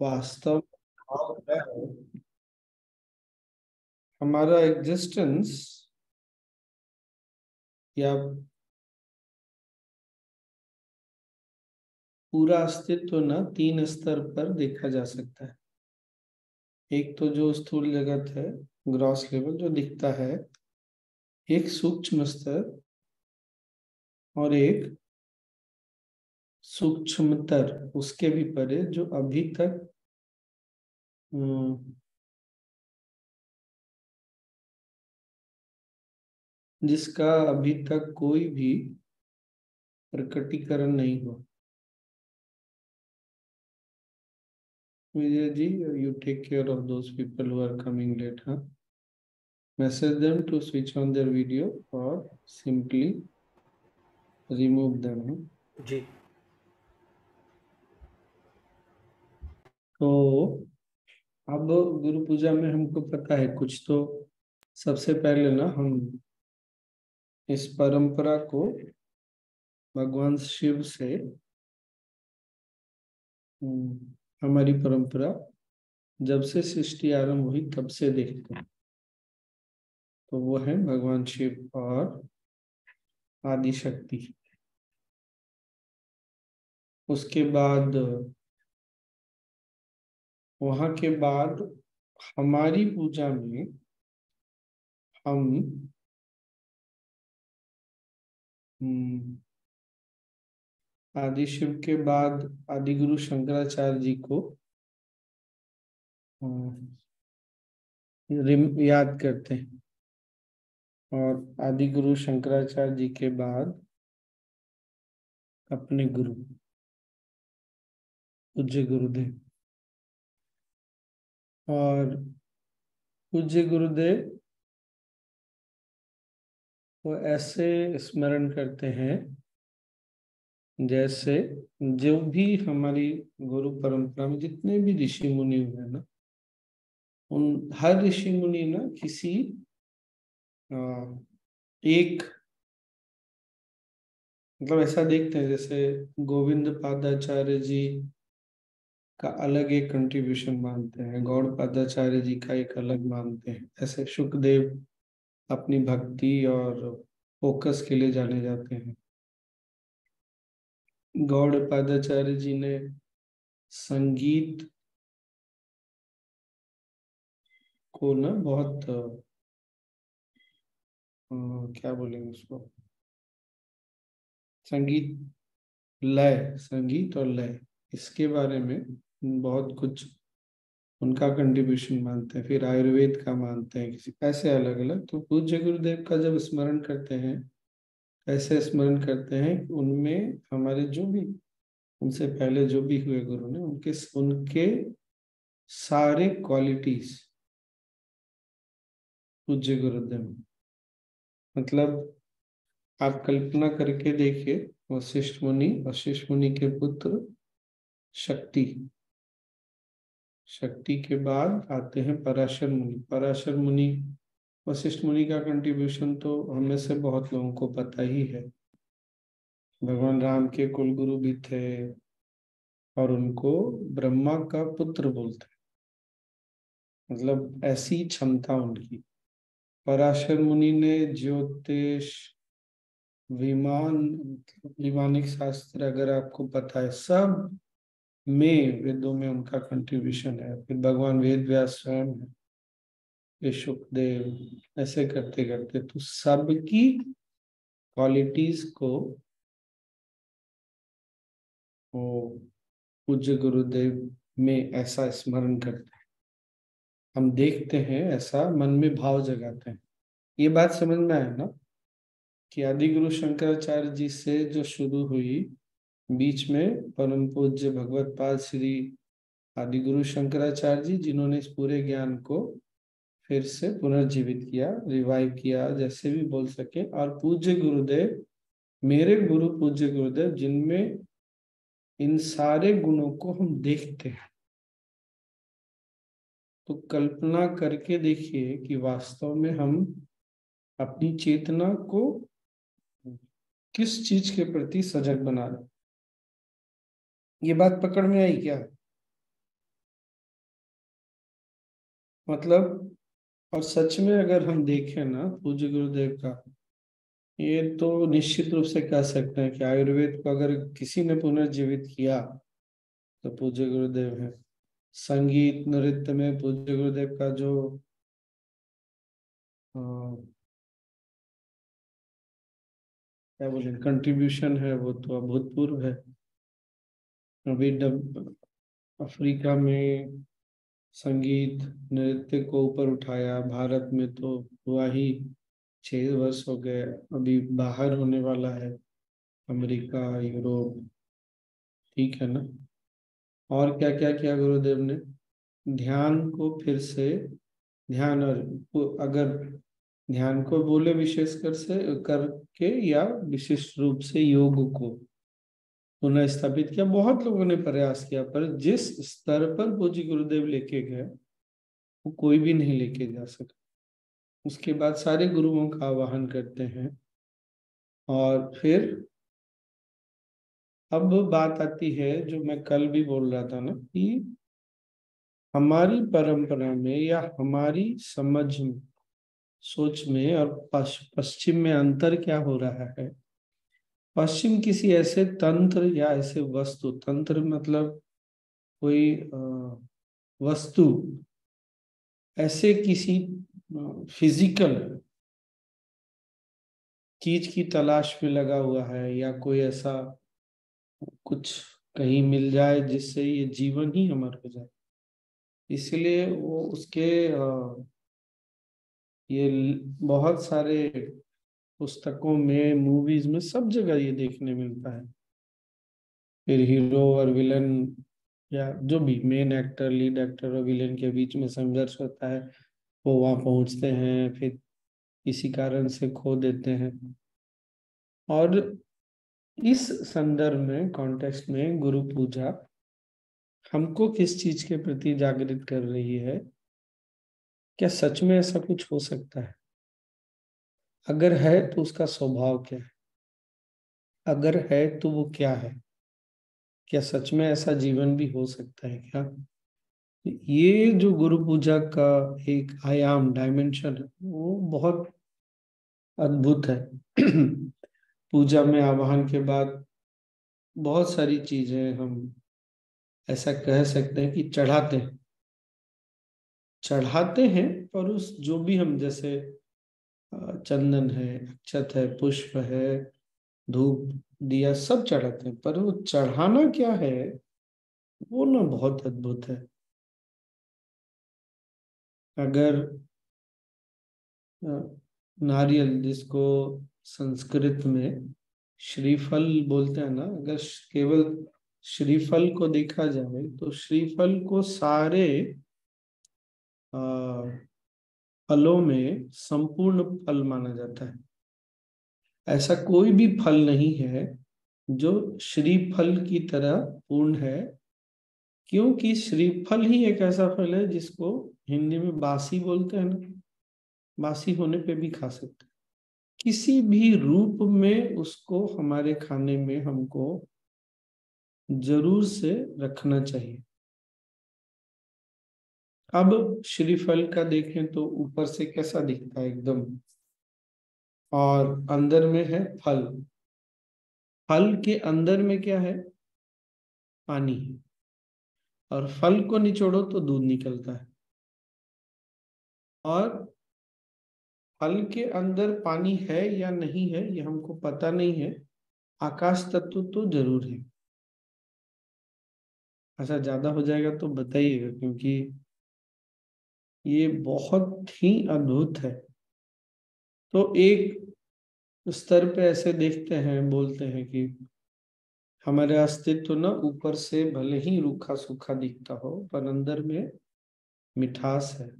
वास्तव में भाव क्या है? हमारा एग्जिस्टेंस या पूरा अस्तित्व न तीन स्तर पर देखा जा सकता है। एक तो जो स्थूल जगत है, ग्रॉस लेवल जो दिखता है, एक सूक्ष्म स्तर और एक सूक्ष्मतर उसके भी परे, जो अभी तक जिसका अभी तक कोई भी प्रकटीकरण नहीं हुआ। Vijay ji, you take care of those people who are coming late, huh? Message them to switch on their video or simply remove them, huh? जी। तो अब गुरु पूजा में हमको पता है कुछ तो। सबसे पहले ना हम इस परंपरा को भगवान शिव से, हमारी परंपरा जब से सृष्टि आरंभ हुई तब से देखते हैं। तो वो है भगवान शिव और आदि शक्ति। उसके बाद वहां के बाद हमारी पूजा में हम आदि शिव के बाद आदि गुरु शंकराचार्य जी को याद करते हैं, और आदि गुरु शंकराचार्य जी के बाद अपने गुरु पूज्य गुरुदेव। और पूज्य गुरुदेव को ऐसे स्मरण करते हैं जैसे जो भी हमारी गुरु परंपरा में जितने भी ऋषि मुनि हुए ना, उन हर ऋषि मुनि ना किसी एक, मतलब ऐसा देखते हैं जैसे गोविंद पादाचार्य जी का अलग एक कंट्रीब्यूशन मानते हैं, गौड़ पादाचार्य जी का एक अलग मानते हैं। ऐसे शुकदेव अपनी भक्ति और फोकस के लिए जाने जाते हैं। गौड़ पादाचार्य जी ने संगीत को ना बहुत क्या बोलेंगे उसको, संगीत लय, संगीत और लय, इसके बारे में बहुत कुछ उनका कंट्रीब्यूशन मानते हैं। फिर आयुर्वेद का मानते हैं, किसी ऐसे अलग अलग। तो पूज्य गुरुदेव का जब स्मरण करते हैं, ऐसे स्मरण करते हैं कि उनमें हमारे जो भी उनसे पहले जो भी हुए गुरु ने, उनके उनके सारे क्वालिटीज पूज्य गुरुदेव में। मतलब आप कल्पना करके देखिए, वशिष्ठ मुनि के पुत्र शक्ति, शक्ति के बाद आते हैं पराशर मुनि। पराशर मुनि, वशिष्ठ मुनि का कंट्रीब्यूशन तो हमें से बहुत लोगों को पता ही है। भगवान राम के कुलगुरु भी थे और उनको ब्रह्मा का पुत्र बोलते हैं, मतलब ऐसी क्षमता उनकी। पराशर मुनि ने ज्योतिष, विमान, विमानिक शास्त्र अगर आपको पता है, सब में वेदों में उनका कंट्रीब्यूशन है। फिर भगवान वेद व्यास स्वयं है, ये शुकदेव, ऐसे करते करते तो सबकी क्वालिटीज को वो पूज्य गुरुदेव में ऐसा स्मरण करते हैं, हम देखते हैं, ऐसा मन में भाव जगाते हैं। ये बात समझ में आया ना कि आदि गुरु शंकराचार्य जी से जो शुरू हुई, बीच में परम पूज्य भगवत पाद श्री आदि गुरु शंकराचार्य जी, जिन्होंने इस पूरे ज्ञान को फिर से पुनर्जीवित किया, रिवाइव किया, जैसे भी बोल सके। और पूज्य गुरुदेव, मेरे गुरु पूज्य गुरुदेव, जिनमें इन सारे गुणों को हम देखते हैं। तो कल्पना करके देखिए कि वास्तव में हम अपनी चेतना को किस चीज के प्रति सजग बना रहे। ये बात पकड़ में आई क्या? मतलब, और सच में अगर हम देखें ना पूज्य गुरुदेव का, ये तो निश्चित रूप से कह सकते हैं कि आयुर्वेद को अगर किसी ने पुनर्जीवित किया तो पूज्य गुरुदेव हैं। संगीत नृत्य में पूज्य गुरुदेव का जो अ, क्या बोले कंट्रीब्यूशन है वो तो अभूतपूर्व है। अभी अफ्रीका में संगीत नृत्य को ऊपर उठाया, भारत में तो हुआ ही 6 वर्ष हो गए, अभी बाहर होने वाला है, अमेरिका यूरोप। ठीक है ना। और क्या क्या किया गुरुदेव ने, ध्यान को फिर से, ध्यान और अगर ध्यान को बोले विशेषकर से करके या विशिष्ट रूप से योग को पुनः स्थापित किया। बहुत लोगों ने प्रयास किया पर जिस स्तर पर पूज्य गुरुदेव लेके गए वो कोई भी नहीं लेके जा सका। उसके बाद सारे गुरुओं का आवाहन करते हैं। और फिर अब बात आती है जो मैं कल भी बोल रहा था ना कि हमारी परंपरा में या हमारी समझ में, सोच में और पश्चिम में अंतर क्या हो रहा है। पश्चिम किसी ऐसे तंत्र या ऐसे वस्तु, तंत्र मतलब कोई वस्तु, ऐसे किसी फिजिकल चीज की तलाश में लगा हुआ है, या कोई ऐसा कुछ कहीं मिल जाए जिससे ये जीवन ही अमर हो जाए। इसलिए वो उसके ये बहुत सारे पुस्तकों में, मूवीज में, सब जगह ये देखने मिलता है। फिर हीरो और विलन, या जो भी मेन एक्टर, लीड एक्टर और विलेन के बीच में संघर्ष होता है, वो वहां पहुंचते हैं, फिर इसी कारण से खो देते हैं। और इस संदर्भ में, कॉन्टेक्स्ट में गुरु पूजा हमको किस चीज के प्रति जागृत कर रही है। क्या सच में ऐसा कुछ हो सकता है? अगर है तो उसका स्वभाव क्या है? अगर है तो वो क्या है? क्या सच में ऐसा जीवन भी हो सकता है क्या? ये जो गुरु पूजा का एक आयाम, डायमेंशन है, वो बहुत अद्भुत है। पूजा में आवाहन के बाद बहुत सारी चीजें हम ऐसा कह सकते हैं कि चढ़ाते हैं। चढ़ाते हैं, पर उस जो भी हम जैसे चंदन है, अक्षत है, पुष्प है, धूप दिया सब चढ़ाते हैं, पर वो चढ़ाना क्या है वो ना बहुत अद्भुत है। अगर अ, नारियल, जिसको संस्कृत में श्रीफल बोलते हैं ना, अगर केवल श्रीफल को देखा जाए तो श्रीफल को सारे अ, फलों में संपूर्ण फल माना जाता है। ऐसा कोई भी फल नहीं है जो श्रीफल की तरह पूर्ण है, क्योंकि श्रीफल ही एक ऐसा फल है जिसको हिंदी में बासी बोलते हैं ना, बासी होने पे भी खा सकते हैं। किसी भी रूप में उसको हमारे खाने में हमको जरूर से रखना चाहिए। अब श्रीफल का देखें तो ऊपर से कैसा दिखता है एकदम, और अंदर में है फल। फल के अंदर में क्या है? पानी। और फल को निचोड़ो तो दूध निकलता है। और फल के अंदर पानी है या नहीं है ये हमको पता नहीं है। आकाश तत्व तो जरूर है। ऐसा ज्यादा हो जाएगा तो बताइएगा, क्योंकि ये बहुत ही अद्भुत है। तो एक स्तर पे ऐसे देखते हैं, बोलते हैं कि हमारे अस्तित्व ना ऊपर से भले ही रूखा सूखा दिखता हो, पर अंदर में मिठास है।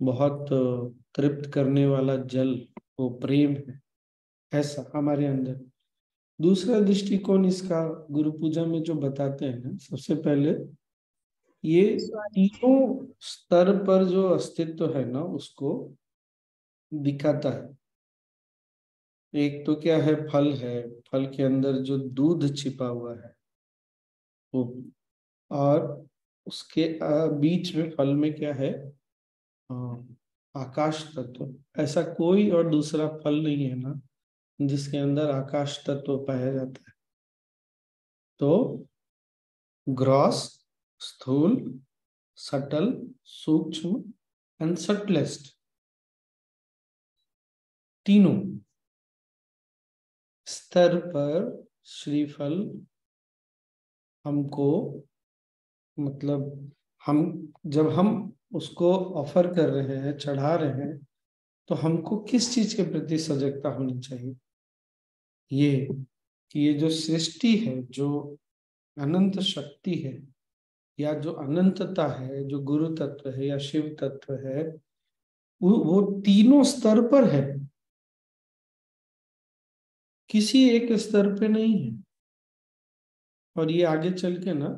बहुत तृप्त करने वाला जल, वो प्रेम है, ऐसा हमारे अंदर। दूसरा दृष्टिकोण इसका गुरु पूजा में जो बताते हैं ना, सबसे पहले ये तीनों स्तर पर जो अस्तित्व है ना उसको दिखाता है। एक तो क्या है? फल है। फल के अंदर जो दूध छिपा हुआ है वो। और उसके बीच में फल में क्या है? अ, आकाश तत्व। ऐसा कोई और दूसरा फल नहीं है ना जिसके अंदर आकाश तत्व पाया जाता है। तो ग्रॉस, स्थूल, सटल, सूक्ष्म एंड सटलेस्ट, तीनों स्तर पर श्रीफल हमको, मतलब हम जब हम उसको ऑफर कर रहे हैं, चढ़ा रहे हैं, तो हमको किस चीज के प्रति सजगता होनी चाहिए? ये कि ये जो सृष्टि है, जो अनंत शक्ति है, या जो अनंतता है, जो गुरु तत्व है या शिव तत्व है, वो तीनों स्तर पर है, किसी एक स्तर पे नहीं है। और ये आगे चल के ना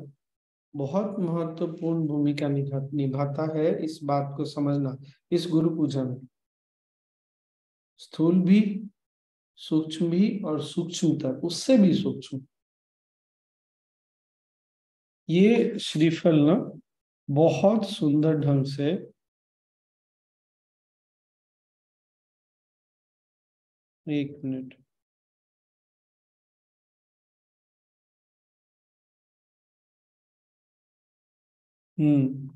बहुत महत्वपूर्ण भूमिका निभाता है, इस बात को समझना इस गुरु पूजा में। स्थूल भी, सूक्ष्म भी, और सूक्ष्म तक उससे भी सूक्ष्म। ये श्रीफल ना बहुत सुंदर ढंग से, एक मिनट, हम्म,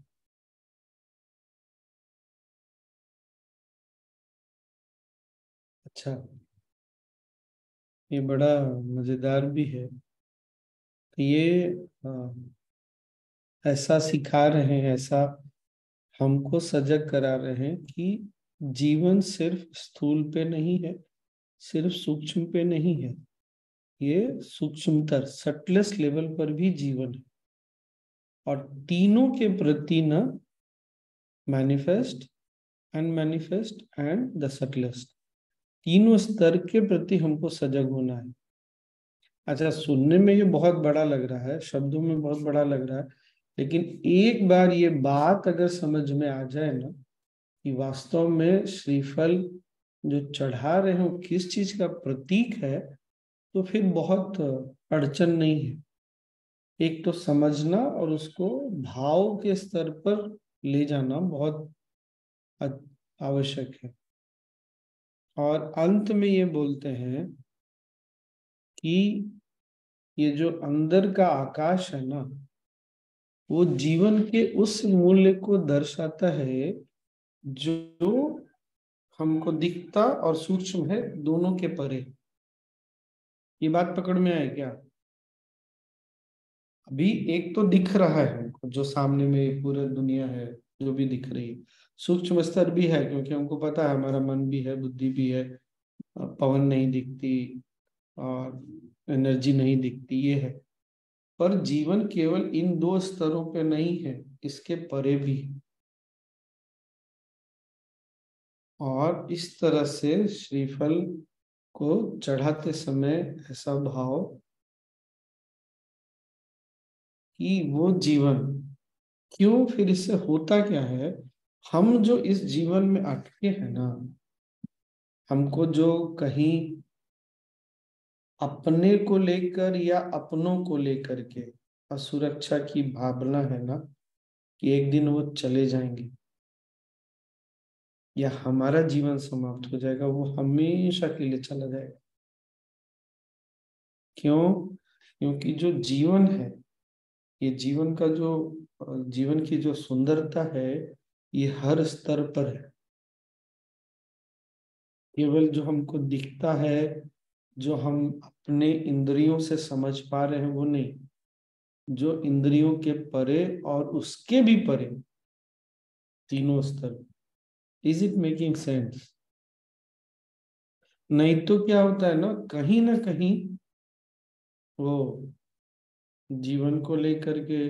अच्छा, ये बड़ा मजेदार भी है। तो ये ऐसा सिखा रहे हैं, ऐसा हमको सजग करा रहे हैं कि जीवन सिर्फ स्थूल पे नहीं है, सिर्फ सूक्ष्म पे नहीं है, ये सूक्ष्मतर सटलेस्ट लेवल पर भी जीवन है। और तीनों के प्रति न, manifest, unmanifest and the subtlest, तीनों स्तर के प्रति हमको सजग होना है। अच्छा, सुनने में ये बहुत बड़ा लग रहा है, शब्दों में बहुत बड़ा लग रहा है, लेकिन एक बार ये बात अगर समझ में आ जाए ना कि वास्तव में श्रीफल जो चढ़ा रहे हैं वो किस चीज का प्रतीक है, तो फिर बहुत अड़चन नहीं है। एक तो समझना और उसको भाव के स्तर पर ले जाना बहुत आवश्यक है। और अंत में ये बोलते हैं कि ये जो अंदर का आकाश है ना, वो जीवन के उस मूल्य को दर्शाता है जो हमको दिखता और सूक्ष्म है, दोनों के परे। ये बात पकड़ में आए क्या? अभी एक तो दिख रहा है हमको, जो सामने में पूरा दुनिया है, जो भी दिख रही है, सूक्ष्म स्तर भी है, क्योंकि हमको पता है हमारा मन भी है, बुद्धि भी है, पवन नहीं दिखती और एनर्जी नहीं दिखती, ये है। पर जीवन केवल इन दो स्तरों पे नहीं है, इसके परे भी है। और इस तरह से श्रीफल को चढ़ाते समय ऐसा भाव कि वो जीवन, क्यों, फिर इससे होता क्या है? हम जो इस जीवन में अटके हैं ना, हमको जो कहीं अपने को लेकर या अपनों को लेकर के असुरक्षा की भावना है ना, कि एक दिन वो चले जाएंगे या हमारा जीवन समाप्त हो जाएगा, वो हमेशा के लिए चला जाएगा। क्यों? क्योंकि जो जीवन है, ये जीवन का जो जीवन की जो सुंदरता है, ये हर स्तर पर है। केवल जो हमको दिखता है, जो हम अपने इंद्रियों से समझ पा रहे हैं, वो नहीं, जो इंद्रियों के परे और उसके भी परे, तीनों स्तर। Is it making sense? नहीं तो क्या होता है ना कहीं वो जीवन को लेकर के,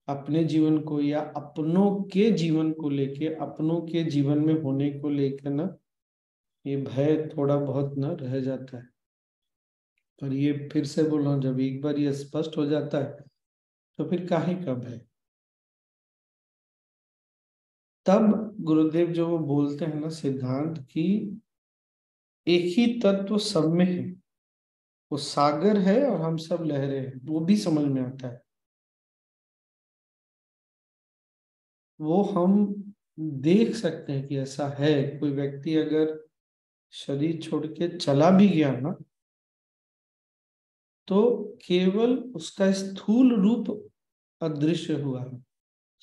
अपने जीवन को या अपनों के जीवन को लेके, अपनों के जीवन में होने को लेकर ना, ये भय थोड़ा बहुत ना रह जाता है। पर ये फिर से बोल रहा हूँ, जब एक बार ये स्पष्ट हो जाता है तो फिर काहे का भय? तब गुरुदेव जो वो बोलते हैं ना सिद्धांत की, एक ही तत्व सब में है, वो सागर है और हम सब लहरें हैं, वो भी समझ में आता है। वो हम देख सकते हैं कि ऐसा है। कोई व्यक्ति अगर शरीर छोड़ के चला भी गया ना, तो केवल उसका स्थूल रूप अदृश्य हुआ है।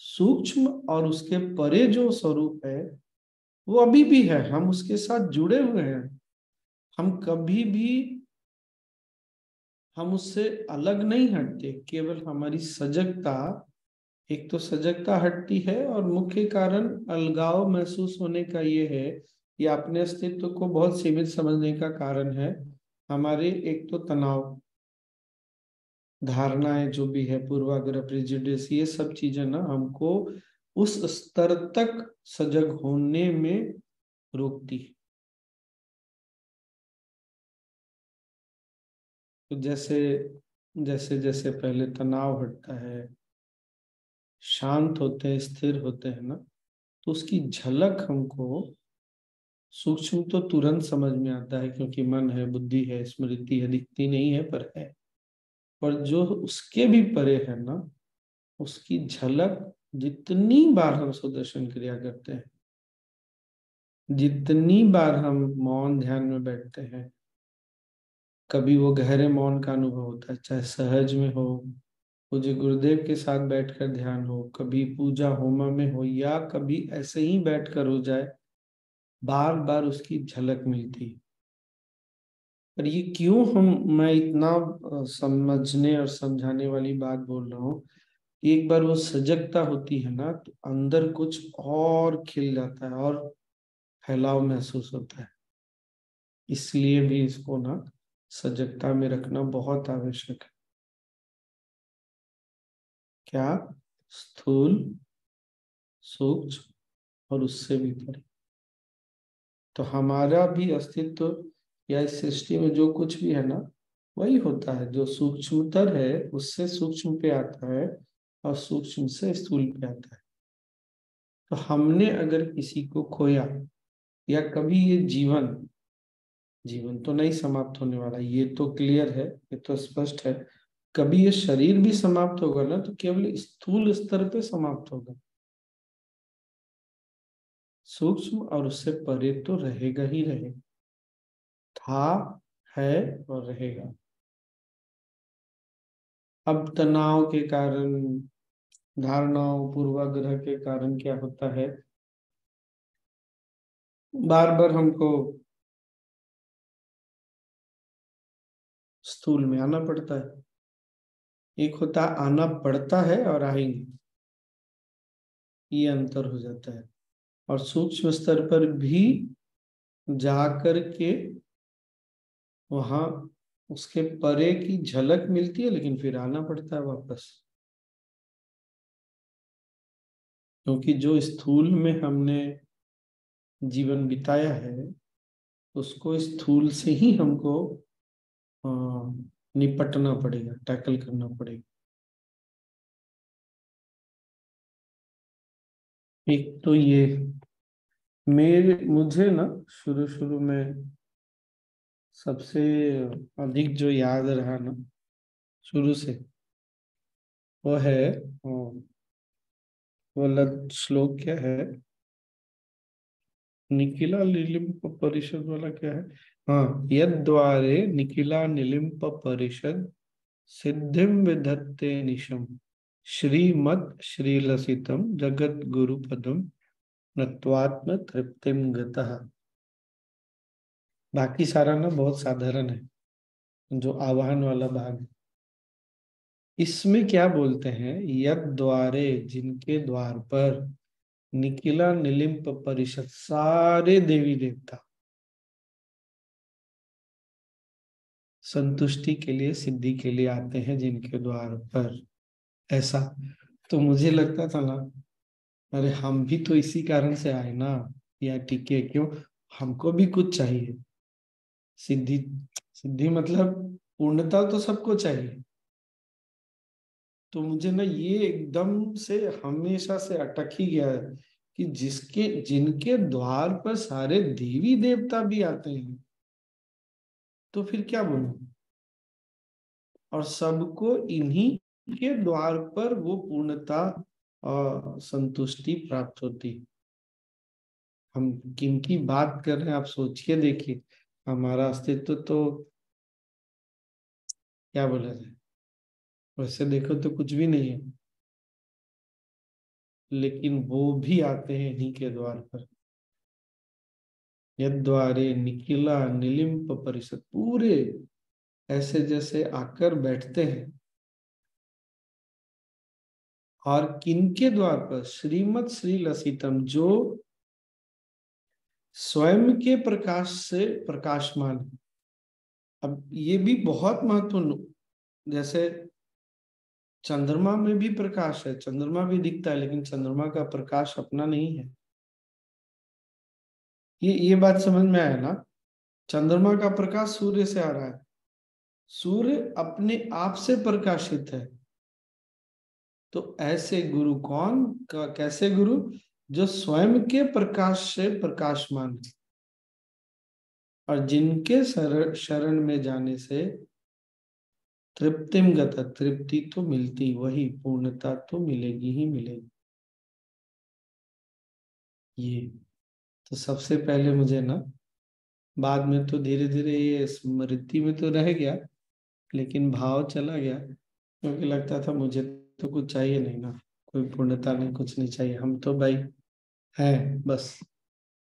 सूक्ष्म और उसके परे जो स्वरूप है वो अभी भी है, हम उसके साथ जुड़े हुए हैं। हम कभी भी हम उससे अलग नहीं हटते, केवल हमारी सजगता, एक तो सजगता हटती है, और मुख्य कारण अलगाव महसूस होने का ये है, या अपने अस्तित्व को बहुत सीमित समझने का कारण है हमारे एक तो तनाव, धारणाएं जो भी है, पूर्वाग्रह, प्रेजुडिस, ये सब चीजें ना हमको उस स्तर तक सजग होने में रोकती है। तो जैसे जैसे जैसे पहले तनाव हटता है, शांत होते हैं, स्थिर होते हैं ना, तो उसकी झलक हमको सूक्ष्म तो तुरंत समझ में आता है, क्योंकि मन है, बुद्धि है, स्मृति है, दिखती नहीं है पर है। पर जो उसके भी परे है ना, उसकी झलक जितनी बार हम सुदर्शन क्रिया करते हैं, जितनी बार हम मौन ध्यान में बैठते हैं, कभी वो गहरे मौन का अनुभव होता है, चाहे सहज में हो, पूज्य गुरुदेव के साथ बैठकर ध्यान हो, कभी पूजा होमा में हो, या कभी ऐसे ही बैठकर हो जाए, बार बार उसकी झलक मिलती है। पर ये क्यों मैं इतना समझने और समझाने वाली बात बोल रहा हूँ। एक बार वो सजगता होती है ना, तो अंदर कुछ और खिल जाता है और फैलाव महसूस होता है। इसलिए भी इसको ना सजगता में रखना बहुत आवश्यक है। क्या? स्थूल, सूक्ष्म और उससे भी परे। तो हमारा भी अस्तित्व या इस सृष्टि में जो कुछ भी है ना, वही होता है। जो सूक्ष्मतर है उससे सूक्ष्म पे आता है, और सूक्ष्म से स्थूल पे आता है। तो हमने अगर किसी को खोया, या कभी ये जीवन जीवन तो नहीं समाप्त होने वाला, ये तो क्लियर है, ये तो स्पष्ट है। कभी ये शरीर भी समाप्त होगा ना, तो केवल स्थूल स्तर पे समाप्त होगा। सूक्ष्म और उससे परे तो रहेगा ही रहेगा, था, है और रहेगा। अब तनाव के कारण, धारणाओं, पूर्वाग्रह के कारण क्या होता है, बार बार हमको स्थूल में आना पड़ता है। एक होता है आना पड़ता है और आएंगे, ये अंतर हो जाता है। और सूक्ष्म स्तर पर भी जा कर के वहां उसके परे की झलक मिलती है, लेकिन फिर आना पड़ता है वापस। क्योंकि जो स्थूल में हमने जीवन बिताया है, उसको स्थूल से ही हमको अ, निपटना पड़ेगा, टैकल करना पड़ेगा। एक तो ये मुझे ना शुरू शुरू में सबसे अधिक जो याद रहा ना, शुरू से, वो है वाला श्लोक क्या है, निखिला निलिम्प परिषद वाला क्या है। हाँ, यद्वारे निखिला निलिम्प परिषद सिद्धिम विधत्ते निशम श्रीमत् श्रीलसितम जगत गुरु पदम नत्वात्म तृप्तिम गतः। बाकी सारा ना बहुत साधारण है, जो आवाहन वाला भाग है। इसमें क्या बोलते हैं, यद द्वारे, जिनके द्वार पर, निखिला निलिम्प परिषद, सारे देवी देवता संतुष्टि के लिए, सिद्धि के लिए आते हैं जिनके द्वार पर। ऐसा तो मुझे लगता था ना, अरे हम भी तो इसी कारण से आए ना, या टिके क्यों, हमको भी कुछ चाहिए। सिद्धि, सिद्धि मतलब पूर्णता तो सबको चाहिए। तो मुझे ना ये एकदम से हमेशा से अटक ही गया है कि जिसके जिनके द्वार पर सारे देवी देवता भी आते हैं, तो फिर क्या बोलूं। और सबको इन्हीं के द्वार पर वो पूर्णता और संतुष्टि प्राप्त होती। हम किन की बात कर रहे हैं आप सोच के देखिए। हमारा अस्तित्व तो क्या बोला जाए, वैसे देखो तो कुछ भी नहीं है, लेकिन वो भी आते हैं इन्हीं के द्वार पर। यद्वारे निखिला निलिम्प परिषद, पूरे ऐसे जैसे आकर बैठते हैं। और किनके द्वार पर? श्रीमद श्री लसितम, जो स्वयं के प्रकाश से प्रकाशमान है। अब ये भी बहुत महत्वपूर्ण, जैसे चंद्रमा में भी प्रकाश है, चंद्रमा भी दिखता है, लेकिन चंद्रमा का प्रकाश अपना नहीं है। ये बात समझ में आया ना? चंद्रमा का प्रकाश सूर्य से आ रहा है, सूर्य अपने आप से प्रकाशित है। तो ऐसे गुरु कौन कैसे गुरु? जो स्वयं के प्रकाश से प्रकाशमान है, और जिनके शरण में जाने से तृप्तिम गता, तृप्ति तो मिलती, वही पूर्णता तो मिलेगी ही मिलेगी। ये तो सबसे पहले मुझे ना, बाद में तो धीरे धीरे ये स्मृति में तो रह गया, लेकिन भाव चला गया, क्योंकि लगता था मुझे तो कुछ चाहिए नहीं ना, कोई पूर्णता नहीं, कुछ नहीं चाहिए, हम तो भाई हैं बस।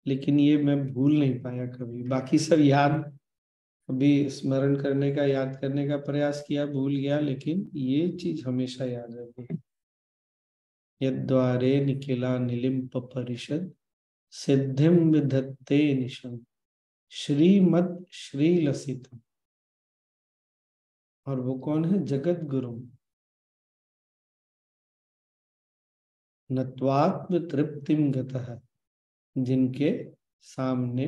लेकिन ये मैं भूल नहीं पाया कभी, बाकी सब याद, कभी स्मरण करने का, याद करने का प्रयास किया, भूल गया, लेकिन ये चीज हमेशा याद रहेगी। यद्वारे निखिला निलिम्प परिषद सिद्धिम विधत्ते निशम श्रीमद श्री लसितम। और वो कौन है? जगत गुरु नत्वात्म तृप्तिम गतः, जिनके सामने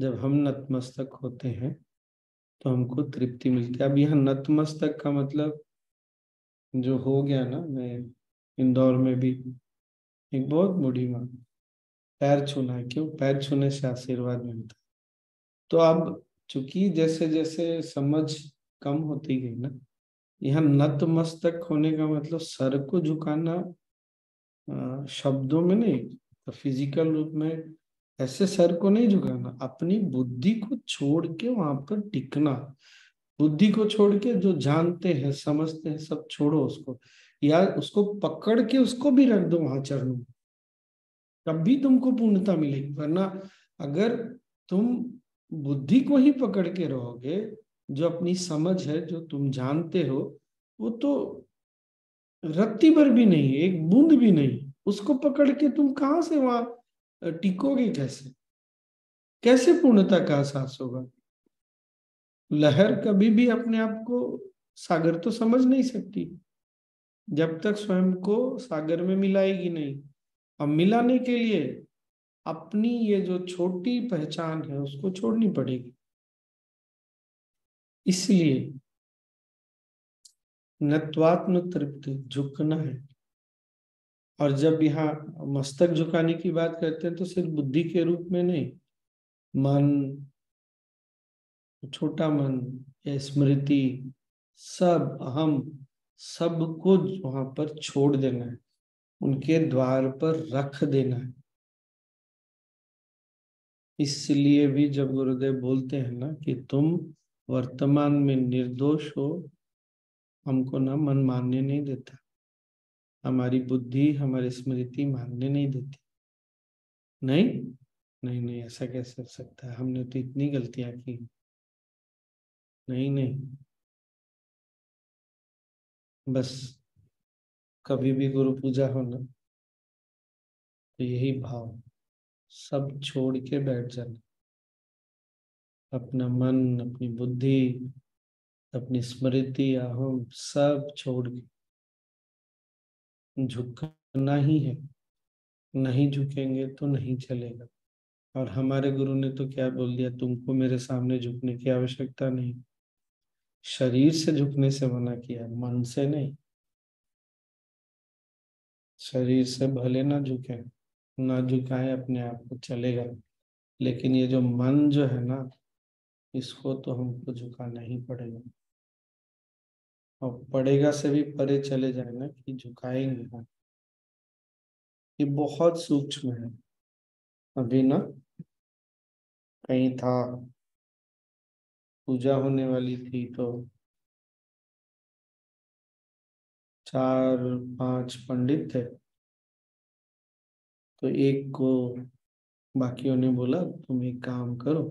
जब हम नतमस्तक होते हैं तो हमको तृप्ति मिलती है। अब यह नतमस्तक का मतलब जो हो गया ना, मैं इंदौर में भी एक बहुत बूढ़ी माँ, पैर छूना है, क्यों? पैर छूने से आशीर्वाद मिलता है। तो अब चूंकि जैसे जैसे समझ कम होती गई ना, यहाँ नतमस्तक होने का मतलब सर को झुकाना, शब्दों में नहीं, तो फिजिकल रूप में ऐसे सर को नहीं झुकाना, अपनी बुद्धि को छोड़ के वहां पर टिकना। बुद्धि को छोड़ के, जो जानते हैं समझते हैं सब छोड़ो उसको, या उसको पकड़ के उसको भी रख दो वहां चरणों में, तब भी तुमको पूर्णता मिलेगी। वरना अगर तुम बुद्धि को ही पकड़ के रहोगे, जो अपनी समझ है, जो तुम जानते हो, वो तो रत्ती भर भी नहीं, एक बूंद भी नहीं, उसको पकड़ के तुम कहाँ से वहां टिकोगे? कैसे कैसे पूर्णता का एहसास होगा? लहर कभी भी अपने आप को सागर तो समझ नहीं सकती, जब तक स्वयं को सागर में मिलाएगी नहीं। अब मिलाने के लिए अपनी ये जो छोटी पहचान है उसको छोड़नी पड़ेगी। इसलिए नत्वात्म तृप्ति, झुकना है। और जब यहाँ मस्तक झुकाने की बात करते हैं तो सिर्फ बुद्धि के रूप में नहीं, मन, छोटा मन या स्मृति, सब अहम, सबको वहां पर छोड़ देना है, उनके द्वार पर रख देना है। इसलिए भी जब गुरुदेव बोलते हैं ना कि तुम वर्तमान में निर्दोष हो, हमको ना मन मानने नहीं देता, हमारी बुद्धि हमारी स्मृति मानने नहीं देती। नहीं, नहीं नहीं, ऐसा कैसे हो सकता है, हमने तो इतनी गलतियां की। नहीं नहीं, बस कभी भी गुरु पूजा हो ना, तो यही भाव, सब छोड़ के बैठ जाना, अपना मन, अपनी बुद्धि, अपनी स्मृति, अहम सब छोड़ के झुकना ही है। नहीं झुकेंगे तो नहीं चलेगा। और हमारे गुरु ने तो क्या बोल दिया, तुमको मेरे सामने झुकने की आवश्यकता नहीं। शरीर से झुकने से मना किया, मन से नहीं। शरीर से भले ना झुके, ना झुकाए अपने आप को, चलेगा, लेकिन ये जो मन जो है ना, इसको तो हमको झुकाना ही पड़ेगा। और पड़ेगा से भी परे चले जाए ना, कि झुकाएंगे हम, ये बहुत सूक्ष्म है। अभी ना कहीं था, पूजा होने वाली थी, तो 4-5 पंडित थे। तो एक को बाकियों ने बोला तुम एक काम करो,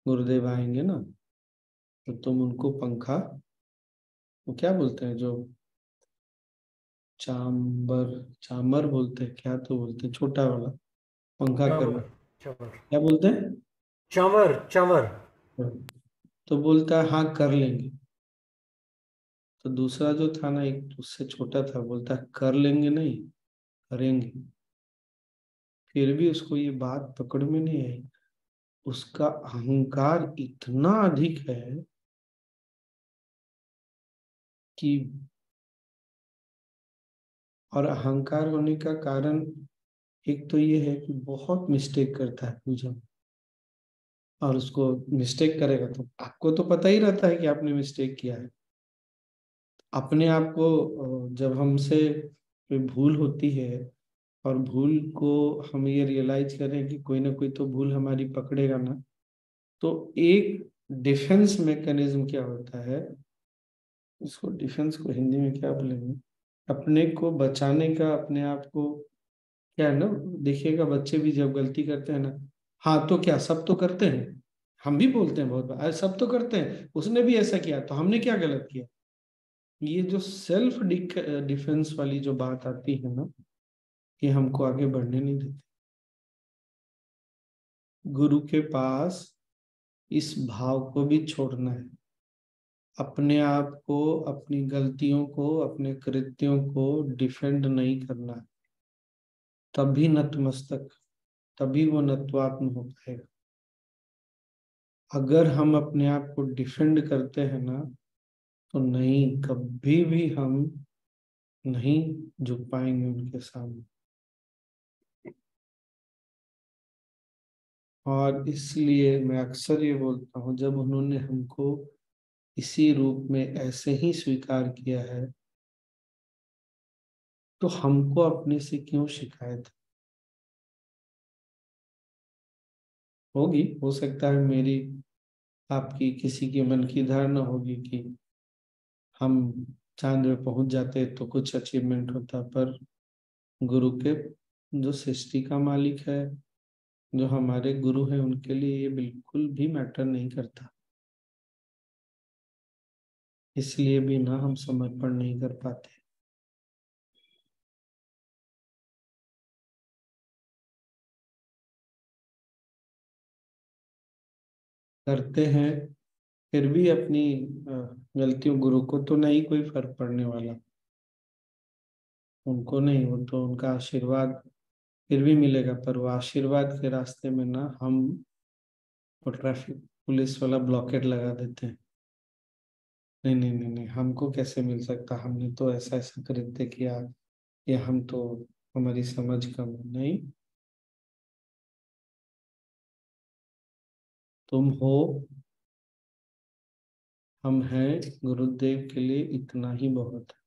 गुरुदेव आएंगे ना, तो तुम उनको पंखा, वो क्या बोलते हैं जो चांबर, चामर बोलते हैं क्या, तो बोलते हैं छोटा वाला पंखा करना, चंवर चंवर क्या बोलते हैं? चंवर चंवर। तो बोलता है हाँ कर लेंगे। तो दूसरा जो था ना, एक उससे छोटा था, बोलता है कर लेंगे नहीं, करेंगे। फिर भी उसको ये बात पकड़ में नहीं आई। उसका अहंकार इतना अधिक है कि, और अहंकार होने का कारण एक तो ये है कि बहुत मिस्टेक करता है पूजा में। और उसको मिस्टेक करेगा तो आपको तो पता ही रहता है कि आपने मिस्टेक किया है। अपने आप को जब हमसे कोई भूल होती है, और भूल को हम ये रियलाइज करें कि कोई ना कोई तो भूल हमारी पकड़ेगा ना, तो एक डिफेंस मैकेनिज्म क्या होता है, उसको डिफेंस को हिंदी में क्या बोलेंगे, अपने को बचाने का, अपने आप को, क्या है ना, देखिएगा बच्चे भी जब गलती करते हैं ना, हाँ तो क्या सब तो करते हैं, हम भी बोलते हैं बहुत बार अरे सब तो करते हैं, उसने भी ऐसा किया तो हमने क्या गलत किया। ये जो सेल्फ डिफेंस वाली जो बात आती है ना, ये हमको आगे बढ़ने नहीं देती। गुरु के पास इस भाव को भी छोड़ना है, अपने आप को, अपनी गलतियों को, अपने कृत्यों को डिफेंड नहीं करना है। तभी नतमस्तक, तभी वो नत्वात्म हो पाएगा। अगर हम अपने आप को डिफेंड करते हैं ना, तो नहीं, कभी भी हम नहीं झुक पाएंगे उनके सामने। और इसलिए मैं अक्सर ये बोलता हूँ, जब उन्होंने हमको इसी रूप में ऐसे ही स्वीकार किया है, तो हमको अपने से क्यों शिकायत होगी? हो सकता है मेरी, आपकी, किसी के मन की धारणा होगी कि हम चांद में पहुंच जाते तो कुछ अचीवमेंट होता, पर गुरु के, जो सृष्टि का मालिक है, जो हमारे गुरु हैं, उनके लिए ये बिल्कुल भी मैटर नहीं करता। इसलिए भी ना हम समर्पण नहीं कर पाते। करते हैं, फिर भी अपनी गलतियों, गुरु को तो नहीं कोई फर्क पड़ने वाला, उनको नहीं, वो तो उनका आशीर्वाद फिर भी मिलेगा, पर वो आशीर्वाद के रास्ते में ना हम वो ट्रैफिक पुलिस वाला ब्लॉकेट लगा देते हैं। नहीं नहीं नहीं नहीं, हमको कैसे मिल सकता, हमने तो ऐसा ऐसा कृत्य किया, या हम तो, हमारी समझ कम है। नहीं, तुम हो, हम हैं, गुरुदेव के लिए इतना ही बहुत है।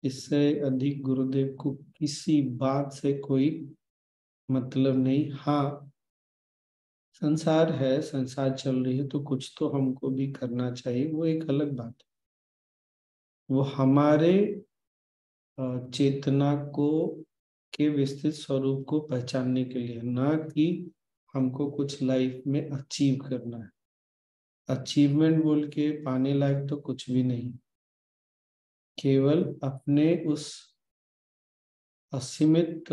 इससे अधिक गुरुदेव को किसी बात से कोई मतलब नहीं। हाँ, संसार है, संसार चल रही है, तो कुछ तो हमको भी करना चाहिए, वो एक अलग बात है। वो हमारे चेतना को, के विस्तृत स्वरूप को पहचानने के लिए, ना कि हमको कुछ लाइफ में अचीव करना है। अचीवमेंट बोल के पाने लायक तो कुछ भी नहीं, केवल अपने उस असीमित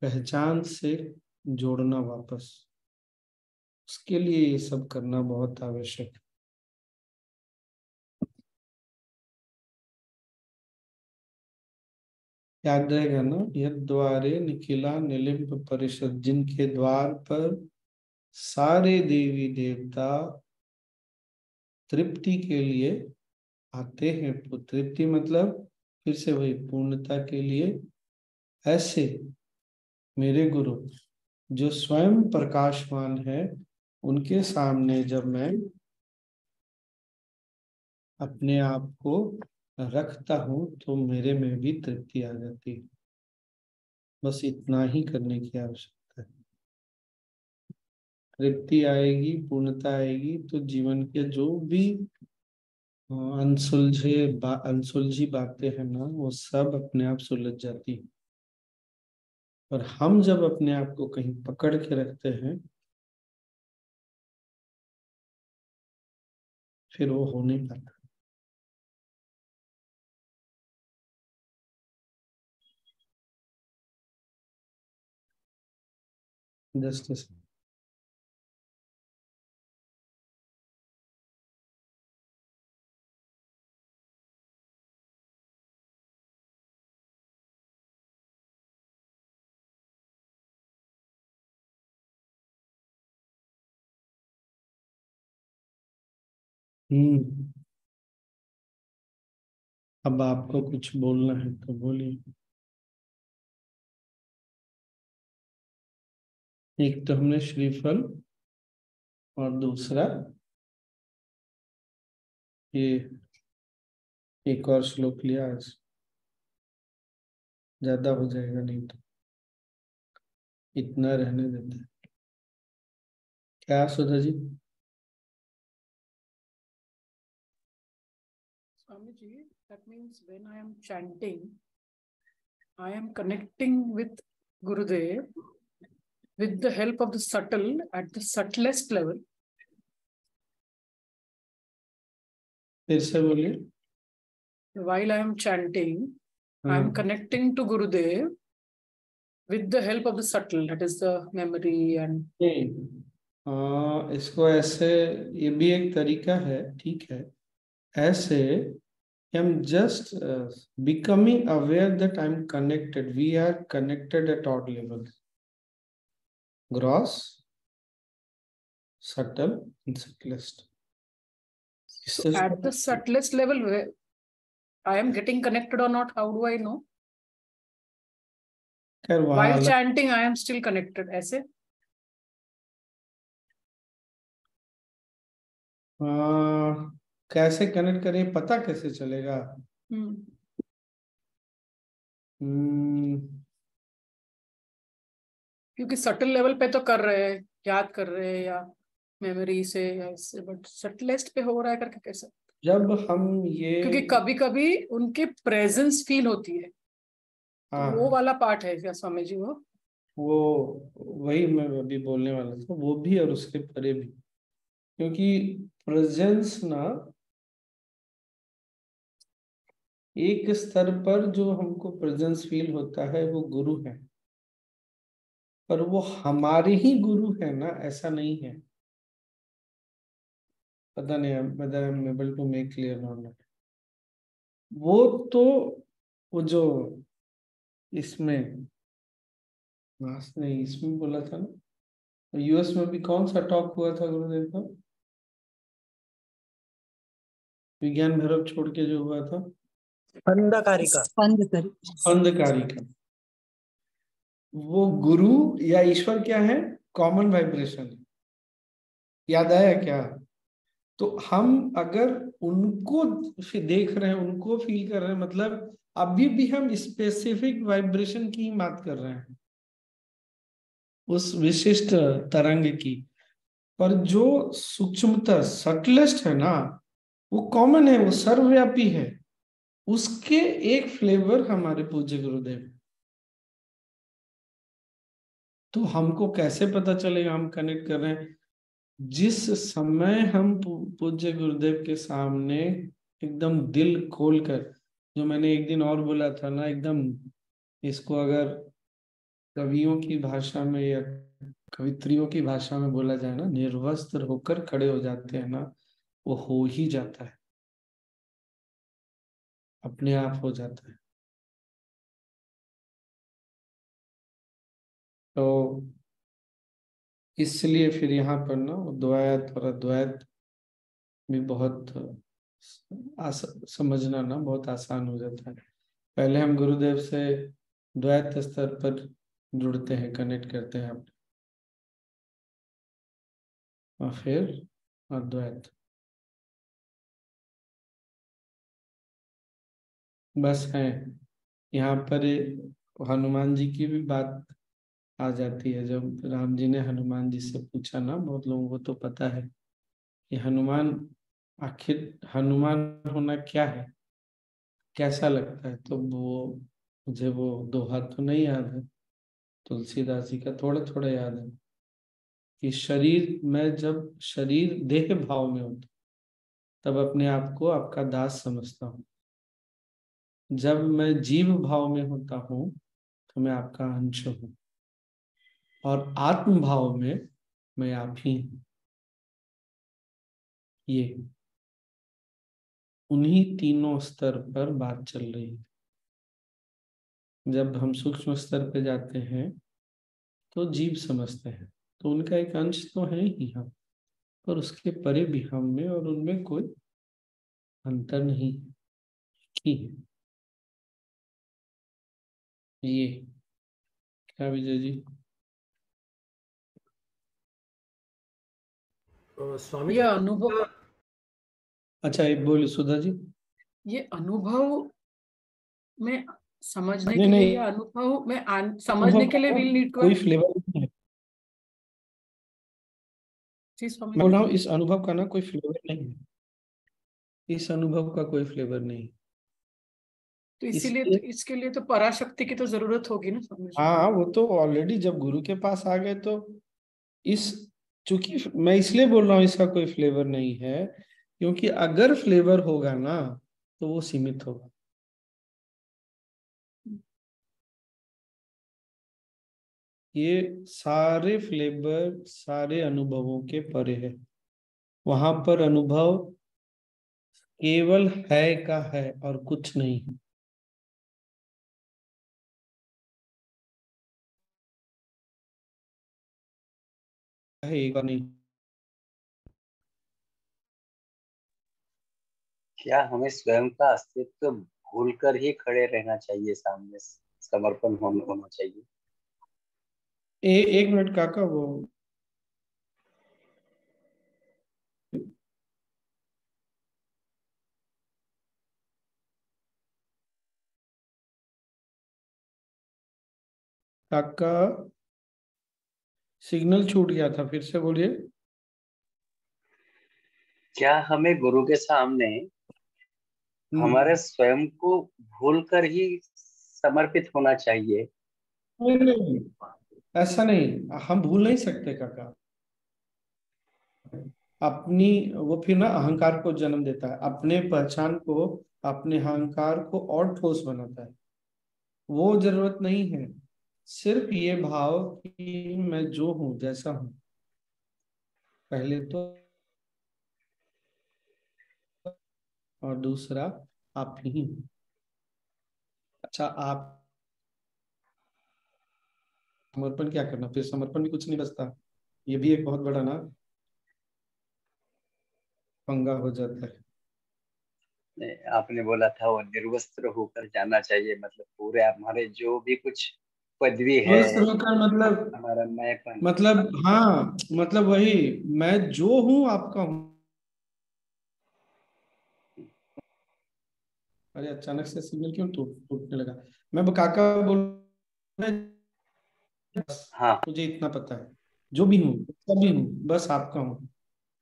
पहचान से जोड़ना वापस, उसके लिए ये सब करना बहुत आवश्यक है। याद रहेगा ना, यद द्वारे निखिला निलिम्ब परिषद, जिनके द्वार पर सारे देवी देवता तृप्ति के लिए आते हैं। तो तृप्ति मतलब फिर से वही पूर्णता के लिए। ऐसे मेरे गुरु, जो स्वयं प्रकाशमान है, उनके सामने जब मैं अपने आप को रखता हूँ तो मेरे में भी तृप्ति आ जाती है। बस इतना ही करने की आवश्यकता है। तृप्ति आएगी, पूर्णता आएगी, तो जीवन के जो भी अनसुलझी बातें हैं ना, वो सब अपने आप सुलझ जाती है। और हम जब अपने आप को कहीं पकड़ के रखते हैं, फिर वो हो नहीं पाता। जस्टिस। हम्म। अब आपको कुछ बोलना है तो बोलिए। एक तो हमने श्रीफल, और दूसरा ये एक और श्लोक लिया आज। ज्यादा हो जाएगा नहीं तो इतना रहने देते हैं। क्या Sudha ji? Swamiji, that means when I am chanting, I am connecting with Gurudev with the help of the subtle at the subtlest level. फिर से बोलिए। While I am chanting, I am connecting to Gurudev with the help of the subtle, that is the memory and. इसको ऐसे, ये भी एक तरीका है, ठीक है। ऐसे I'm just becoming aware that I'm connected. We are connected at all levels: gross, subtle, and subtlest. So at the subtlest level, where I am getting connected or not, how do I know? While chanting, I am still connected. ऐसे? कैसे connect करें, पता कैसे चलेगा? क्योंकि subtle level पे तो कर रहे हैं, याद कर रहे हैं या मेमोरी से या इससे, बट सटलेस्ट पे हो रहा है करके कैसे? जब हम ये, क्योंकि कभी कभी उनके प्रेजेंस फील होती है, तो वो वाला पार्ट है क्या स्वामी जी? वो वही मैं अभी बोलने वाला था, वो भी और उसके परे भी। क्योंकि प्रेजेंस ना, एक स्तर पर जो हमको प्रेजेंस फील होता है वो गुरु है, पर वो हमारे ही गुरु है ना, ऐसा नहीं है। पता नहीं whether I'm able to make clear or not. वो तो वो जो इसमें मास नहीं, इसमें बोला था ना, यूएस में भी कौन सा टॉक हुआ था गुरुदेव का, विज्ञान भैरव छोड़ के जो हुआ था, स्पंदकारी का। वो गुरु या ईश्वर क्या है? Common vibration. याद आया क्या? तो हम अगर उनको देख रहे हैं, उनको फील कर रहे हैं, मतलब अभी भी हम स्पेसिफिक वाइब्रेशन की बात कर रहे हैं, उस विशिष्ट तरंग की। पर जो सूक्ष्मता सटलेस्ट है ना, वो कॉमन है, वो सर्वव्यापी है। उसके एक फ्लेवर हमारे पूज्य गुरुदेव। तो हमको कैसे पता चलेगा हम कनेक्ट कर रहे हैं? जिस समय हम पूज्य गुरुदेव के सामने एकदम दिल खोलकर, जो मैंने एक दिन और बोला था ना, एकदम इसको अगर कवियों की भाषा में या कवित्रियों की भाषा में बोला जाए ना, निर्वस्त्र होकर खड़े हो जाते हैं ना, वो हो ही जाता है, अपने आप हो जाता है। तो इसलिए फिर यहाँ पर ना द्वैत और अद्वैत भी बहुत समझना ना बहुत आसान हो जाता है। पहले हम गुरुदेव से द्वैत स्तर पर जुड़ते हैं, कनेक्ट करते हैं। और फिर अद्वैत। बस है यहाँ पर हनुमान जी की भी बात आ जाती है। जब राम जी ने हनुमान जी से पूछा ना, बहुत लोगों को तो पता है कि हनुमान, आखिर हनुमान होना क्या है, कैसा लगता है, तो वो मुझे वो दोहा तो नहीं याद है, तुलसीदास जी का थोड़ा थोड़ा याद है कि शरीर में, जब शरीर देह भाव में होता तब अपने आप को आपका दास समझता हूँ, जब मैं जीव भाव में होता हूँ तो मैं आपका अंश हूँ, और आत्म भाव में मैं आप ही हूँ। ये उन्हीं तीनों स्तर पर बात चल रही है। जब हम सूक्ष्म स्तर पे जाते हैं तो जीव समझते हैं, तो उनका एक अंश तो है ही हम, पर उसके परे भी हम में और उनमें कोई अंतर नहीं ही है। ये क्या विजय जी? स्वामी ये जी अनुभव, अच्छा, ये बोले सुधा जी। ये अनुभव में समझने नहीं के लिए, नहीं, या अनुभव में समझने अनुभव के लिए का विल नीड टू कोई है। फ्लेवर नहीं है। जी स्वामी मैं जी। बोल रहा हूँ इस अनुभव का ना कोई फ्लेवर नहीं है, इस अनुभव का कोई फ्लेवर नहीं। तो इसीलिए इसलिए तो, इसके लिए तो पराशक्ति की तो जरूरत होगी ना स्वामी जी। हाँ, वो तो ऑलरेडी जब गुरु के पास आ गए तो इस, चूंकि मैं इसलिए बोल रहा हूँ इसका कोई फ्लेवर नहीं है, क्योंकि अगर फ्लेवर होगा ना तो वो सीमित होगा। ये सारे फ्लेवर सारे अनुभवों के परे है। वहां पर अनुभव केवल है का है और कुछ नहीं है, एक नहीं। क्या हमें स्वयं का अस्तित्व भूलकर ही खड़े रहना चाहिए, सामने समर्पण होना चाहिए? एक मिनट काका, वो काका सिग्नल छूट गया था, फिर से बोलिए। क्या हमें गुरु के सामने हमारे स्वयं को भूलकर ही समर्पित होना चाहिए? नहीं नहीं, ऐसा नहीं, हम भूल नहीं सकते काका। अपनी, वो फिर ना अहंकार को जन्म देता है, अपने पहचान को, अपने अहंकार को और ठोस बनाता है। वो जरूरत नहीं है। सिर्फ ये भाव कि मैं जो हूं, जैसा हूं, पहले तो, और दूसरा आप ही हूं। अच्छा, आप समर्पण क्या करना, फिर समर्पण भी कुछ नहीं बचता। ये भी एक बहुत बड़ा ना पंगा हो जाता है। आपने बोला था वो निर्वस्त्र होकर जाना चाहिए, मतलब पूरे हमारे जो भी कुछ पदवी है, स्वस्थ होकर मतलब, हमारा मैंपन। हाँ, मतलब वही, मैं जो हूं आपका हूं। अरे अचानक से सिग्नल क्यों टूटने लगा? मैं काका बोल रहे, बस हाँ, मुझे इतना पता है, जो भी हूँ, सभी हूँ, बस आपका हूँ,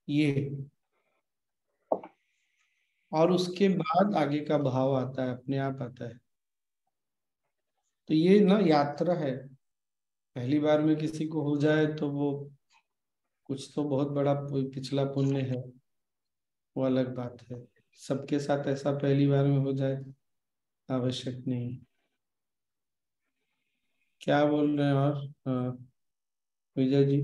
ये। और उसके बाद आगे का भाव आता है, अपने आप आता है। तो ये ना यात्रा है। पहली बार में किसी को हो जाए तो वो कुछ तो बहुत बड़ा पिछला पुण्य है, वो अलग बात है। सबके साथ ऐसा पहली बार में हो जाए, आवश्यक नहीं। क्या बोल रहे हैं? और विजय जी।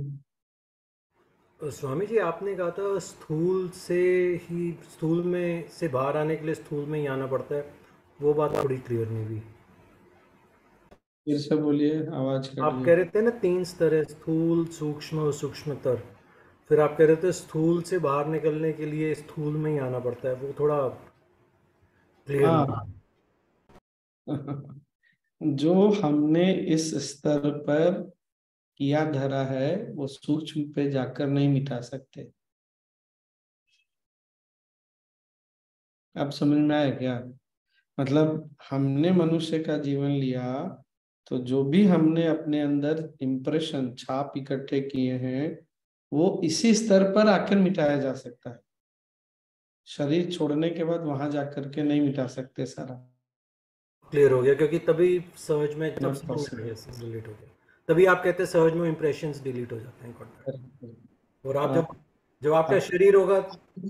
स्वामी जी आपने कहा था स्थूल से ही, स्थूल में से बाहर आने के लिए स्थूल में ही आना पड़ता है, वो बात थोड़ी क्लियर नहीं हुई। फिर से बोलिए, आवाज कट आप गई। कह रहे थे ना 3 स्तर है, स्थूल, सूक्ष्म और सूक्ष्मतर। फिर आप कह रहे थे स्थूल से बाहर निकलने के लिए स्थूल में ही आना पड़ता है, वो थोड़ा क्लियर नहीं हुआ। हाँ। जो हमने इस स्तर पर किया धरा है वो सूक्ष्म पे जाकर नहीं मिटा सकते। अब समझ में आया क्या? मतलब हमने मनुष्य का जीवन लिया तो जो भी हमने अपने अंदर इम्प्रेशन छाप इकट्ठे किए हैं वो इसी स्तर पर आकर मिटाया जा सकता है। शरीर छोड़ने के बाद वहां जाकर के नहीं मिटा सकते सारा। क्लियर हो गया, क्योंकि तभी सहज में तब नॉट पॉसिबल। डिलीट हो गया। तभी आप कहते हैं सहज में इंप्रेशंस डिलीट हो जाते हैं कॉन्टैक्ट। और आप जब जब आपका शरीर होगा।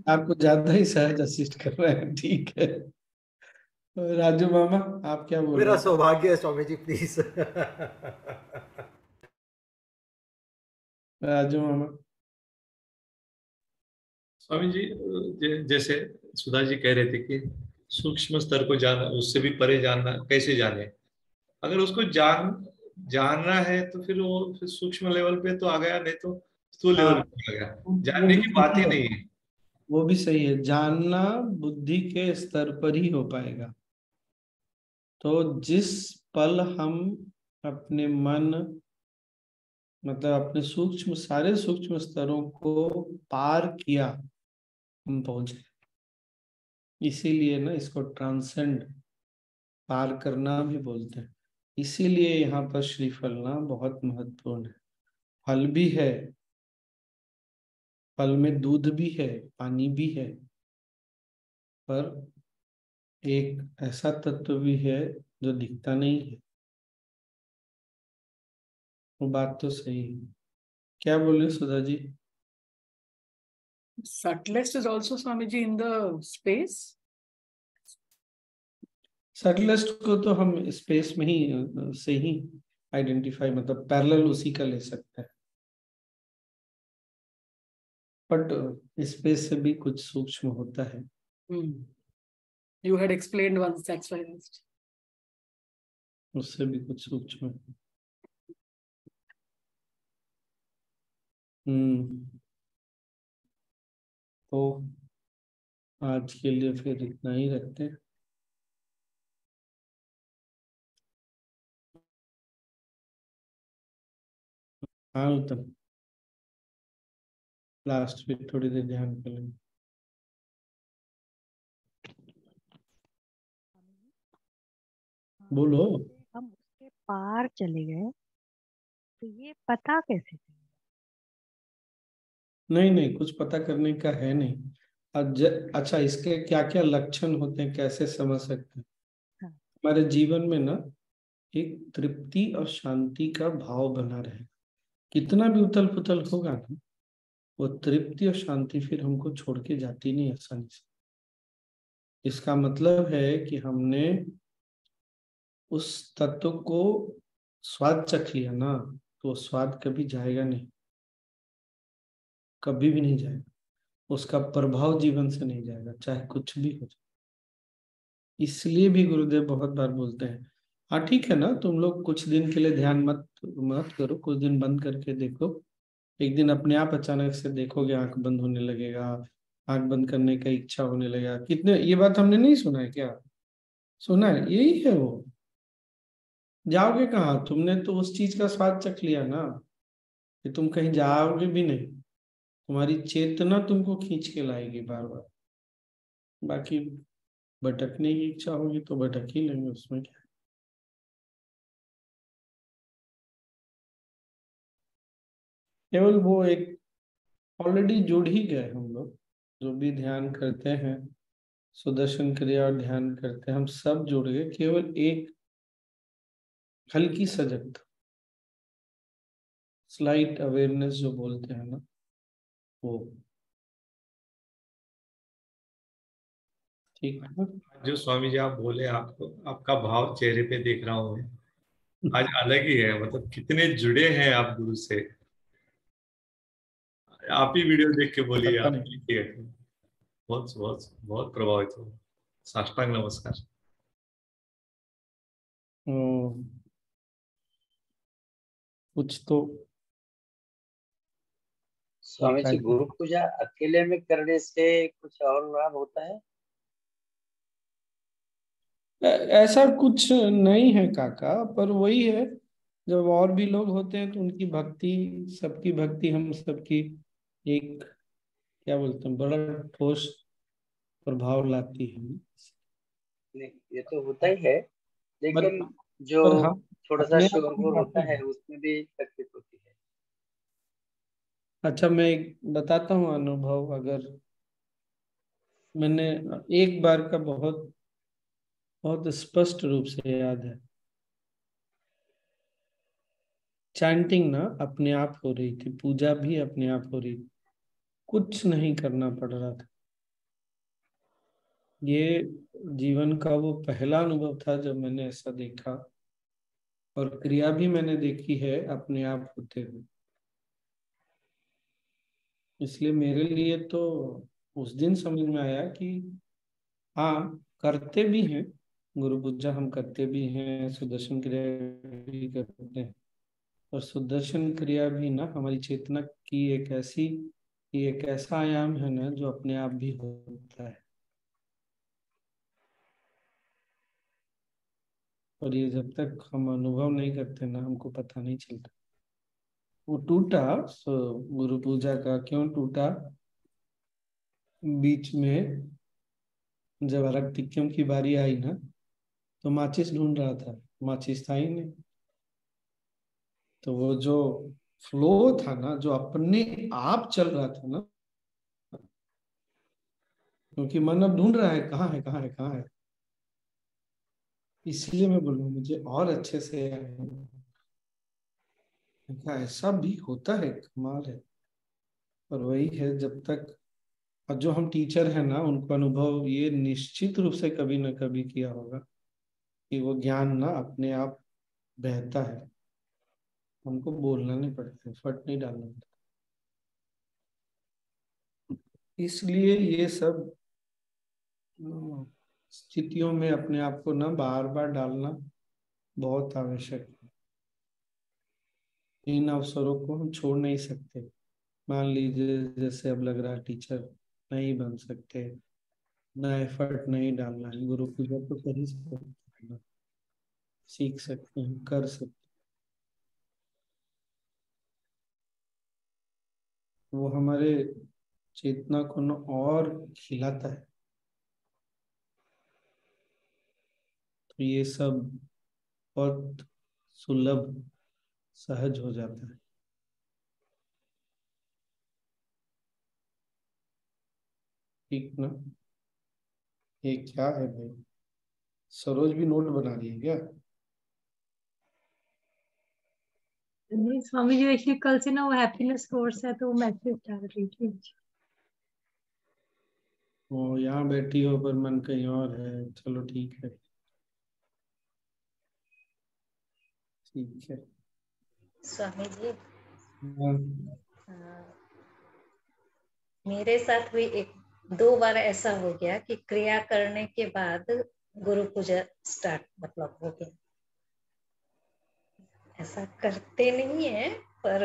आपको ज्यादा ही सहज असिस्ट कर रहे हैं, ठीक है। राजू मामा आप क्या बोल मेरा रहे हैं? सौभाग्य है स्वामी जी, प्लीज। राजू मामा। स्वामी जी, जैसे सुधा जी कह रहे थे कि सूक्ष्म स्तर को जाना, उससे भी परे जानना कैसे जाने। अगर उसको जानना है तो फिर वो फिर सूक्ष्म लेवल पे तो आ गया, नहीं तो स्थूल हाँ, लेवल पे आ गया। वो जानने भी की बात ही सही नहीं है। है। वो भी सही है, जानना बुद्धि के स्तर पर ही हो पाएगा। तो जिस पल हम अपने मन मतलब अपने सूक्ष्म सारे सूक्ष्म स्तरों को पार किया, हम पहुंच गए। इसीलिए ना इसको ट्रांसेंड, पार करना भी बोलते हैं। इसीलिए यहाँ पर श्रीफल ना बहुत महत्वपूर्ण है। फल भी है, फल में दूध भी है, पानी भी है, पर एक ऐसा तत्व भी है जो दिखता नहीं है। वो बात तो सही है। क्या बोले Sudha ji? Subtlest is also Swamiji in the space. Subtlest को तो हम स्पेस में ही से ही आइडेंटिफाई मतलब पैरेलल उसी का ले सकते हैं, बट स्पेस से भी कुछ सूक्ष्म होता है। You had explained once, that's why I asked. उससे भी कुछ सूक्ष्म है। तो आज के लिए फिर इतना ही रखते हैं। हाँ उत्तम, लास्ट में थोड़ी देर ध्यान कर लेंगे। बोलो। हम उसके पार चले गए तो ये पता कैसे चला? नहीं नहीं, कुछ पता करने का है नहीं। अच्छा, इसके क्या क्या लक्षण होते हैं, कैसे समझ सकते हैं? हाँ। हमारे जीवन में ना एक तृप्ति और शांति का भाव बना रहे। कितना भी उथल पुथल होगा ना, वो तृप्ति और शांति फिर हमको छोड़ के जाती नहीं आसानी से। इसका मतलब है कि हमने उस तत्व को स्वाद चख लिया ना, तो स्वाद कभी जाएगा नहीं, कभी भी नहीं जाएगा। उसका प्रभाव जीवन से नहीं जाएगा, चाहे कुछ भी हो जाए। इसलिए भी गुरुदेव बहुत बार बोलते हैं, हाँ ठीक है ना, तुम लोग कुछ दिन के लिए ध्यान मत मत करो, कुछ दिन बंद करके देखो। एक दिन अपने आप अचानक से देखोगे आंख बंद होने लगेगा, आंख बंद करने का इच्छा होने लगेगा। कितने, ये बात हमने नहीं सुना है क्या? सुना है, यही है वो। जाओगे कहाँ? तुमने तो उस चीज का स्वाद चख लिया ना, कि तुम कहीं जाओगे भी नहीं। तुम्हारी चेतना तुमको खींच के लाएगी बार बार। बाकी भटकने की इच्छा होगी तो भटक ही लेंगे, उसमें क्या है। केवल वो एक ऑलरेडी जुड़ ही गए हम लोग, जो भी ध्यान करते हैं, सुदर्शन क्रिया और ध्यान करते हैं, हम सब जुड़ गए। केवल एक हल्की सजगता, स्लाइट अवेयरनेस जो बोलते हैं ना, वो। ठीक है। जो स्वामी जी आप बोले, आपको आपका भाव चेहरे पे देख रहा हूँ मैं, आज अलग ही है। मतलब कितने जुड़े हैं आप गुरु से। आप ही वीडियो देख के बोलिए, पता आप नहीं। लिखिए। बहुत बहुत बहुत प्रभावित हो। साष्टांग नमस्कार। कुछ तो स्वामी होता जी, है। गुरु पूजा अकेले में करने से कुछ और लाभ होता है? ऐसा कुछ नहीं है काका, पर वही है, जब और भी लोग होते हैं तो उनकी भक्ति, सबकी भक्ति हम सबकी एक, क्या बोलते हैं, बड़ा ठोस प्रभाव लाती है। नहीं, ये तो होता ही है, पर लेकिन जो पर हम थोड़ा सा अपने आप को शोरगुल लाते होता है हैं। उसमें भी तकलीफ होती है। अच्छा, मैं एक बताता हूँ अनुभव। अगर मैंने एक बार का बहुत बहुत स्पष्ट रूप से याद है, चैंटिंग ना अपने आप हो रही थी, पूजा भी अपने आप हो रही थी, कुछ नहीं करना पड़ रहा था। ये जीवन का वो पहला अनुभव था जब मैंने ऐसा देखा, और क्रिया भी मैंने देखी है अपने आप होते हुए। इसलिए मेरे लिए तो उस दिन समझ में आया कि हाँ, करते भी हैं, गुरु पूजा हम करते भी हैं, सुदर्शन क्रिया भी करते हैं। और सुदर्शन क्रिया भी ना हमारी चेतना की एक ऐसी, कि एक ऐसा आयाम है ना जो अपने आप भी होता है। और ये जब तक हम अनुभव नहीं करते ना, हमको पता नहीं चलता। वो टूटा, सो गुरु पूजा का क्यों टूटा, बीच में जब अरक्तिक्यम की बारी आई ना, तो माचिस ढूंढ रहा था, माचिस था ही नहीं। तो वो जो फ्लो था ना, जो अपने आप चल रहा था ना, क्योंकि मन अब ढूंढ रहा है कहाँ है, कहाँ है, कहाँ है। इसलिए मैं बोलूँ मुझे और अच्छे से ऐसा भी होता है, कमाल है। और वही है, जब तक, और जो हम टीचर हैं ना, उनको अनुभव ये निश्चित रूप से कभी ना कभी किया होगा कि वो ज्ञान ना अपने आप बहता है, हमको बोलना नहीं पड़ता, एफर्ट नहीं डालना पड़ता। इसलिए ये सब स्थितियों में अपने आप को ना बार बार डालना बहुत आवश्यक है। इन अवसरों को हम छोड़ नहीं सकते। मान लीजिए जैसे अब लग रहा है टीचर नहीं बन सकते, ना एफर्ट नहीं डालना है, गुरु पूजा तो कर ही सकते हैं, सीख सकते हैं, कर सकते हैं। वो हमारे चेतना को न और खिलाता है। तो ये सब बहुत सुलभ, सहज हो जाता है। ठीक ना? ये क्या है भाई, सरोज भी नोट बना रही है क्या? नहीं स्वामी जी, एक्चुअली कल से ना वो हैप्पीनेस कोर्स है तो मैसेज डाल रही थी। वो यहाँ बैठी हो पर मन कहीं और है, चलो ठीक है, ठीक है। स्वामी जी, हाँ, अ, मेरे साथ भी एक दो बार ऐसा हो गया कि क्रिया करने के बाद गुरु पूजा स्टार्ट मतलब हो गया। ऐसा करते नहीं है पर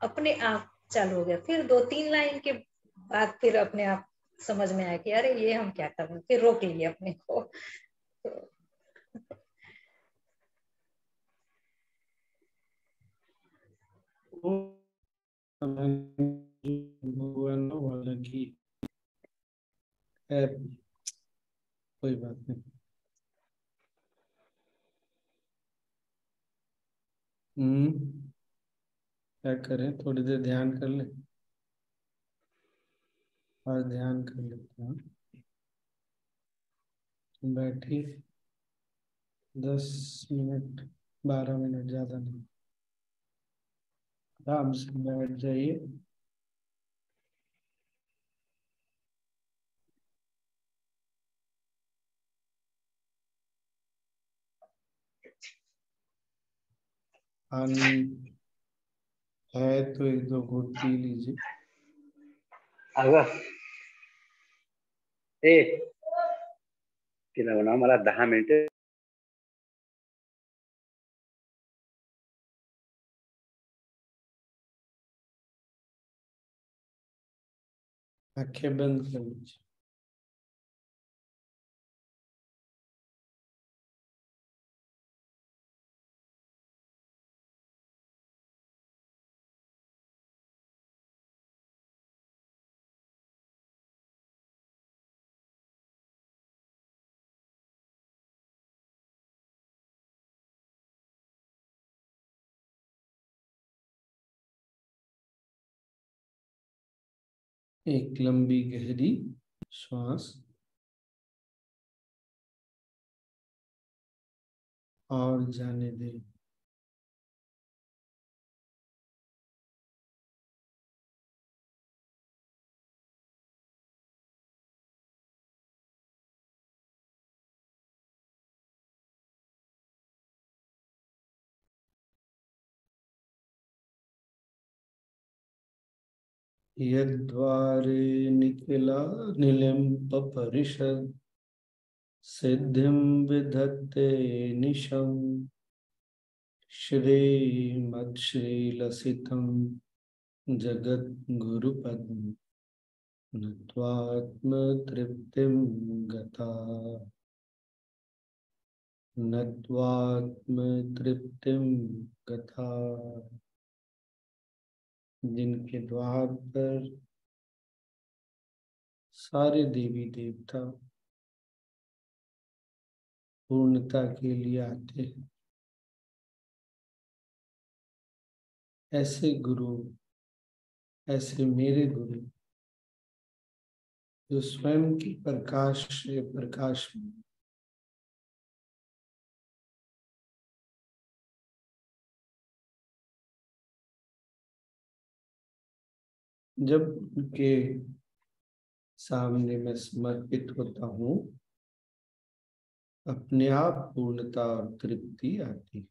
अपने आप चालू हो गया। फिर 2-3 लाइन के बाद फिर अपने आप समझ में आया कि अरे ये हम क्या कर रहे हैं, फिर रोक लिए अपने को। तो वो हुआ ना वो अलग ही है, कोई बात नहीं। क्या करें, थोड़ी देर ध्यान कर ले, आज ध्यान कर लेते हैं। बैठिए 10 मिनट, 12 मिनट, ज्यादा नहीं, आराम से बैठ जाइए। पानी है तो एक दो घूंट पी लीजिए। अगं ए तिला म्हणा मला 10 मिनिटं आंखें बंद कर लीजिए। एक लंबी गहरी श्वास और जाने दें। यद्वारे निखिला निलिम्पपरिषद् सिद्धिं विधत्ते निशम् श्रीमत्श्रीलसितं जगद्गुरुपद्म नत्वात्मतृप्तिं गता नत्वात्मतृप्तिं गता। जिनके द्वार पर सारे देवी देवता पूर्णता के लिए आते हैं, ऐसे गुरु, ऐसे मेरे गुरु जो स्वयं की प्रकाश से प्रकाश में जब उनके सामने मैं समर्पित होता हूँ, अपने आप पूर्णता और तृप्ति आती है।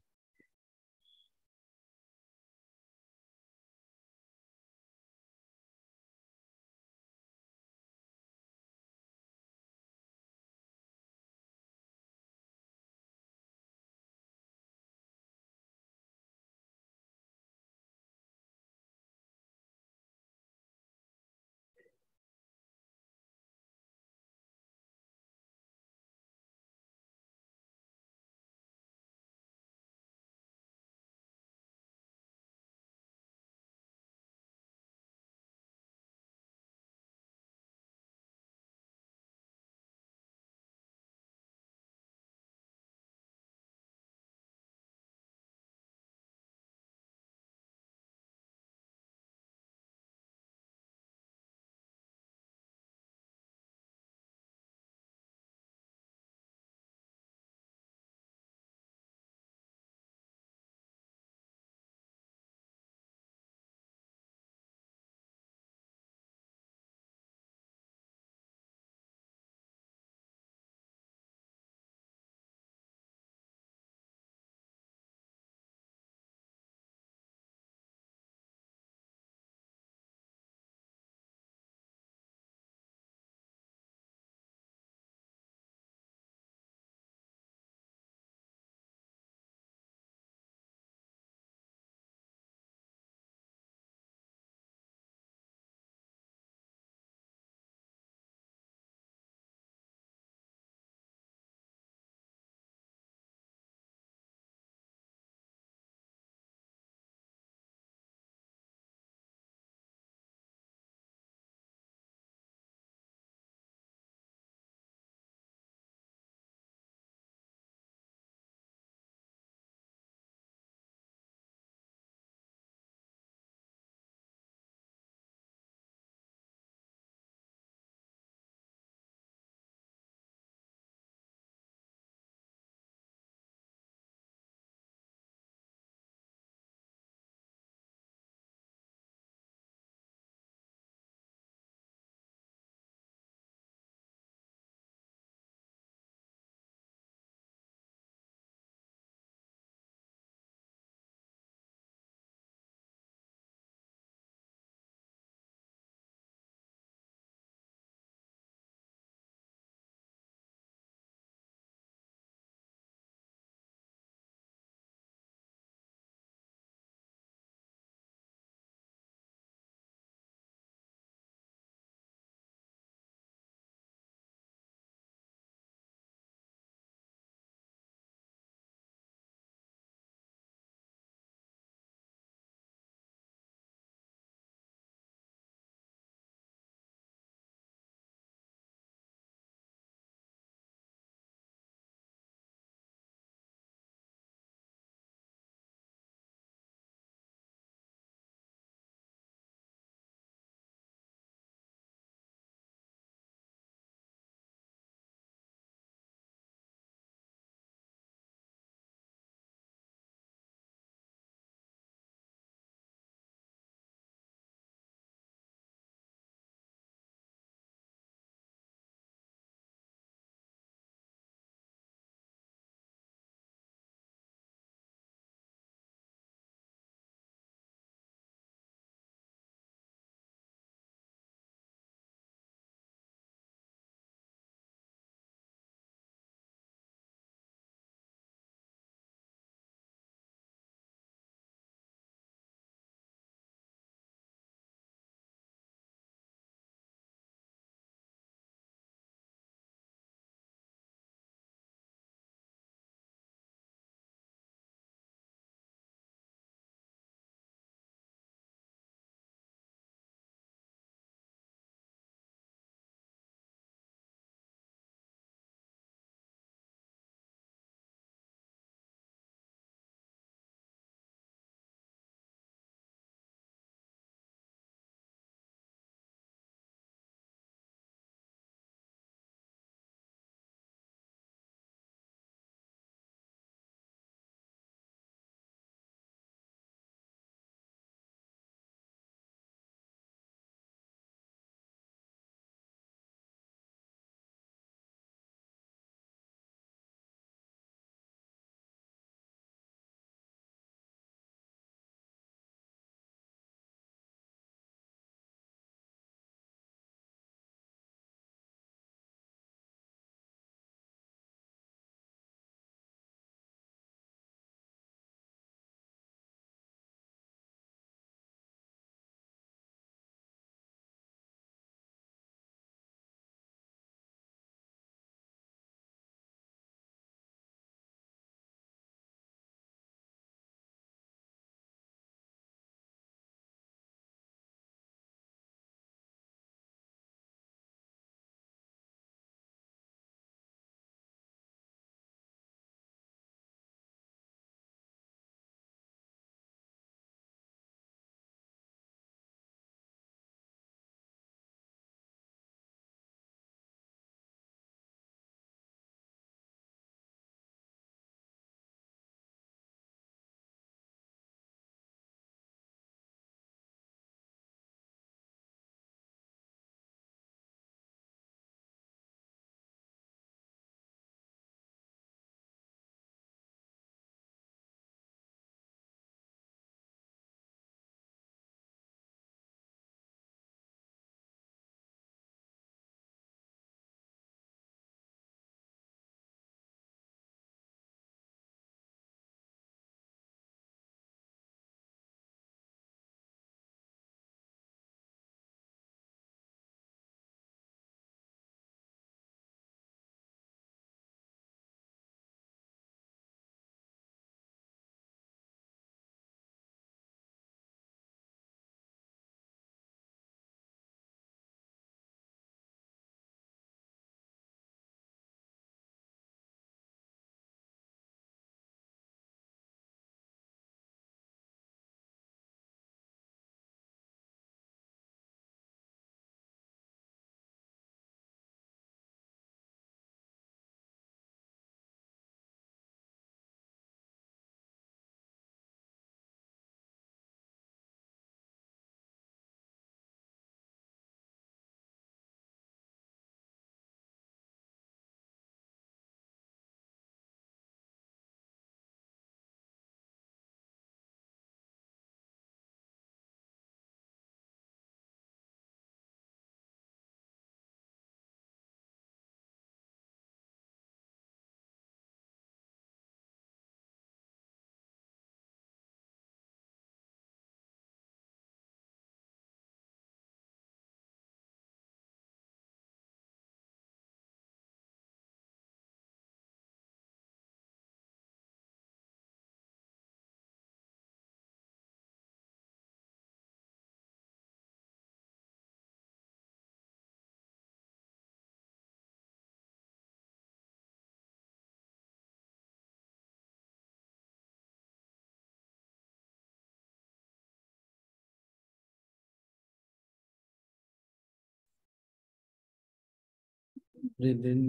ब्रीद इन,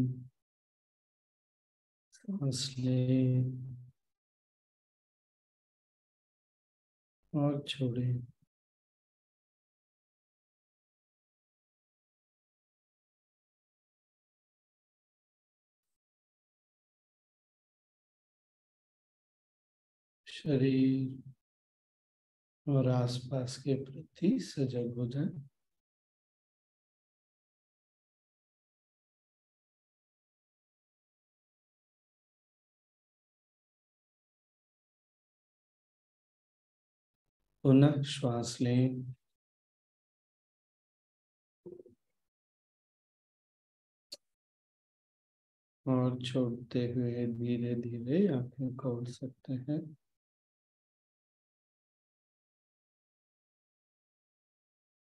सांस लें और छोड़ें। शरीर और आसपास के प्रति सजग हो जाए। पुनः श्वास लें और छोड़ते हुए धीरे धीरे आंखें खोल सकते हैं।